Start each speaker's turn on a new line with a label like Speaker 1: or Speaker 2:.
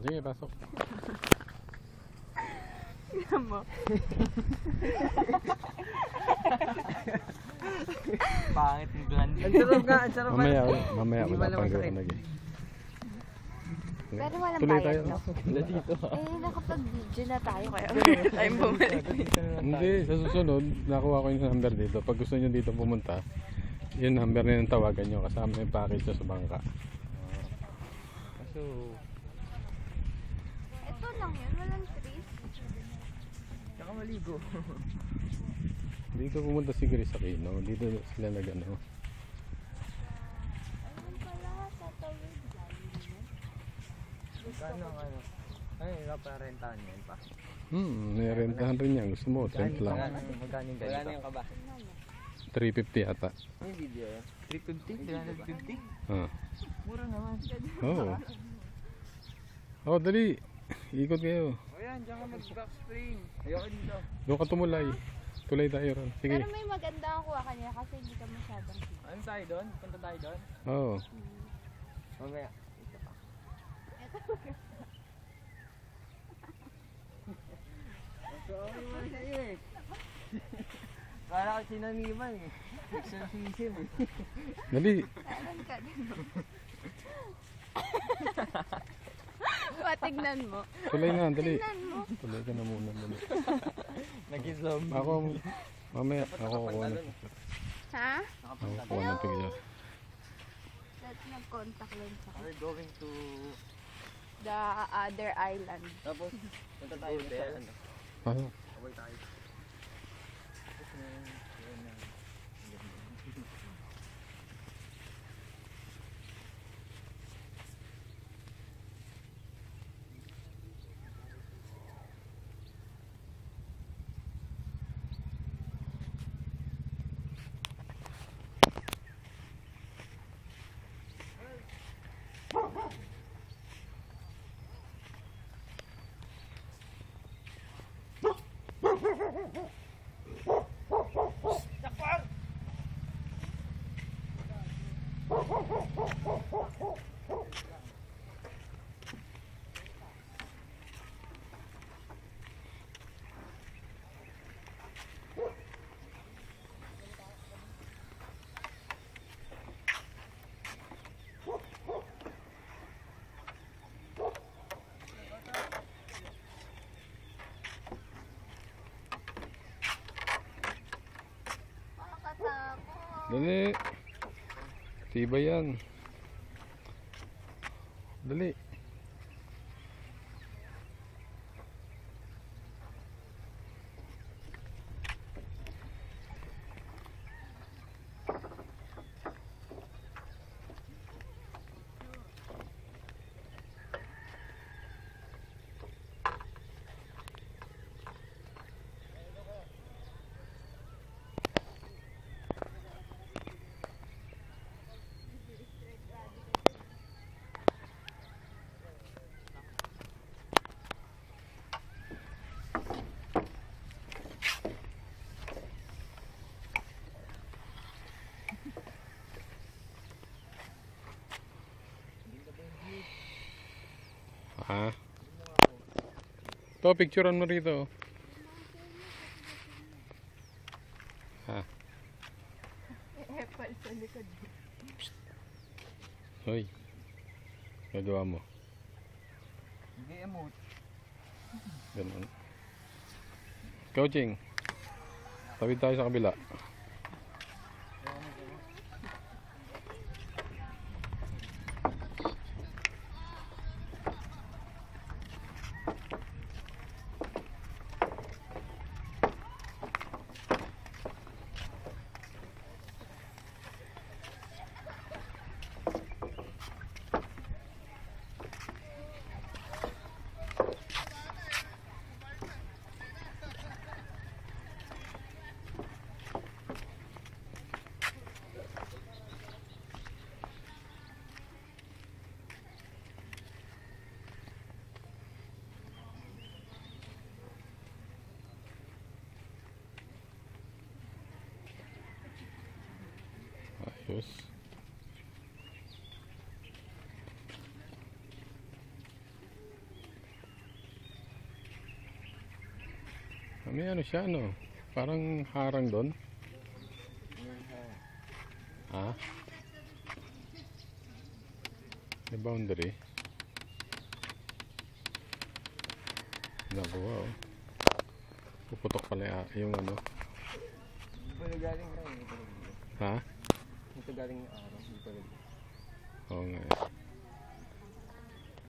Speaker 1: Sige, pasok.
Speaker 2: Tignan mo.
Speaker 3: Pangit ng gland.
Speaker 4: Ang sarap nga, ang sarap.
Speaker 1: Mamaya
Speaker 4: Hindi
Speaker 1: wala
Speaker 4: wala
Speaker 1: pang
Speaker 4: masakit.
Speaker 1: gawin lagi.
Speaker 2: Pero walang
Speaker 1: Tuloy
Speaker 2: bayad,
Speaker 1: tayo.
Speaker 2: no?
Speaker 1: Wala dito.
Speaker 2: Eh, nakapag-video na tayo kaya wala tayong bumalik.
Speaker 1: Hindi, sa susunod, nakuha ko yung number dito. Pag gusto nyo dito pumunta, yung number na yung tawagan nyo. Kasama yung package nyo sa bangka.
Speaker 3: Kaso,
Speaker 2: Ito lang yun, walang trees.
Speaker 3: saka maligo.
Speaker 1: Dito pumunta si Chris Aquino. Dito sila nag-ano.
Speaker 2: Ayun pala, sa tawid.
Speaker 3: Kano ang ano? Ay, naparentahan yan pa.
Speaker 1: Nirentahan rin yan. Gusto mo, tent lang.
Speaker 3: Magkano yung ganito? Wala na yung kaba.
Speaker 1: 350 ata.
Speaker 3: Yung video yan? 350? 350?
Speaker 1: Ah.
Speaker 3: Mura naman.
Speaker 1: Oo. Oh, dali. Ikot kayo.
Speaker 3: O yan, dyan ka mag-back spring. Ayoko dito.
Speaker 1: Doon ka tumulay. Tulay tayo ron. Sige.
Speaker 2: Pero may maganda ang kuha kanina kasi hindi ka masyadong fit.
Speaker 3: Ano tayo doon? Punta tayo doon?
Speaker 1: Oo.
Speaker 3: Mamaya. Ito pa. Ito ako naman sa'yo eh. Kala ko sinaniman eh. Exorcism eh.
Speaker 1: Dali.
Speaker 2: Alam ka din mo. Patignan mo.
Speaker 1: Tulay na. Dali.
Speaker 2: Tignan mo.
Speaker 1: Tulay ka na muna. Dali.
Speaker 3: Nag-zombie.
Speaker 1: Ako, mamaya, ako kukuha na.
Speaker 2: Ha?
Speaker 1: Ako kukuha ng picture.
Speaker 2: Let's nag-contact lens ako.
Speaker 3: We're going to...
Speaker 2: The other island.
Speaker 3: Tapos, punta tayo sa ano.
Speaker 1: Pasok.
Speaker 3: Away tayo.
Speaker 2: Makakatakot.
Speaker 1: Dali. Tiba yan. Dali. Ha? To, picturean mo rito. Ha?
Speaker 2: Epal sa likod.
Speaker 1: Hoy. Gagawa mo.
Speaker 3: Hindi emote.
Speaker 1: Ganun. Coaching. Tawid tayo sa kabila. Ayos. May ano siya, ano? Parang harang doon. Ha? May boundary. Nagawa, oh. Puputok pala yung ano.
Speaker 3: Hindi pa nagaling na. Hindi pa nagaling.
Speaker 1: Ha?
Speaker 3: Hindi pa galing yung araw. Hindi pa nagaling.
Speaker 1: Oo nga.